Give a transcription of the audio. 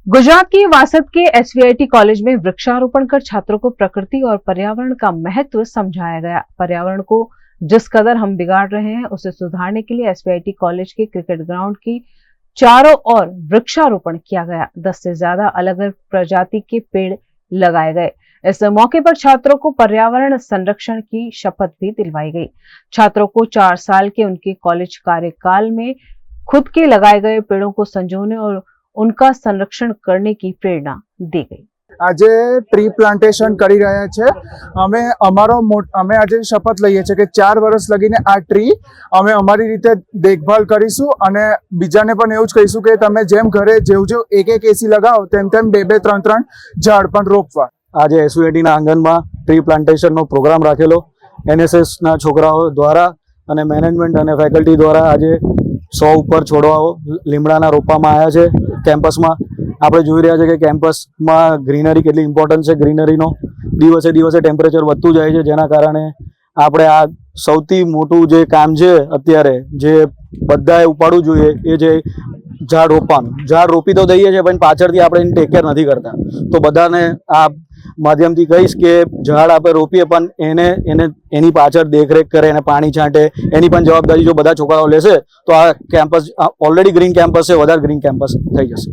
गुजरात की वासद के एसवीआईटी कॉलेज में वृक्षारोपण कर छात्रों को प्रकृति और पर्यावरण का महत्व समझाया गया। पर्यावरण को जिस कदर हम बिगाड़ रहे हैं उसे सुधारने के लिए एसवीआईटी कॉलेज के क्रिकेट ग्राउंड की चारों ओर वृक्षारोपण किया गया। 10 से ज्यादा अलग अलग प्रजाति के पेड़ लगाए गए। इस मौके पर छात्रों को पर्यावरण संरक्षण की शपथ भी दिलवाई गई। छात्रों को 4 साल के उनके कॉलेज कार्यकाल में खुद के लगाए गए पेड़ों को संजोने और उनका संरक्षण करने की प्रेरणा दी गई। આજે ટ્રી પ્લાન્ટેશન કરી રહ્યા છે। અમે આજે શપથ લઈએ છીએ કે 4 વર્ષ લગીને આ ટ્રી અમે અમારી રીતે દેખભાળ કરીશું અને બીજાને પણ એવું જ કહીશું કે તમે જેમ ઘરે જેવું એક એસી લગાવો તેમ 2-2, 3-3 ઝાડ પણ રોપવા। આજે એસવીઆઈટી ના આંગણમાં ટ્રી પ્લાન્ટેશનનો પ્રોગ્રામ રાખેલો એનએસએસ ના છોકરાઓ દ્વારા અને મેનેજમેન્ટ અને ફેકલ્ટી દ્વારા આજે 100 ઉપર છોડવાઓ લીમડાના રોપવામાં આવ્યા છે। કેમ્પસમાં આપણે જોઈ રહ્યા છે કે કેમ્પસમાં ગ્રીનરી કેટલી ઇમ્પોર્ટન્ટ છે। ગ્રીનરીનો દિવસે દિવસે ટેમ્પરેચર વધતું જાય છે, જેના કારણે આપણે આ સૌથી મોટું જે કામ છે અત્યારે જે બધાએ ઉપાડવું જોઈએ એ જે ઝાડ રોપવાનું। ઝાડ રોપી તો દઈએ છીએ પણ પાછળથી આપણે એની ટેક કેર નથી કરતા। તો બધાને આ માધ્યમથી કહીશ કે ઝાડ આપણે રોપીએ પણ એની પાછળ દેખરેખ કરે, એને પાણી છાંટે, એની પણ જવાબદારી જો બધા છોકરાઓ લેશે તો આ કેમ્પસ ઓલરેડી ગ્રીન કેમ્પસ છે, વધારે ગ્રીન કેમ્પસ થઈ જશે।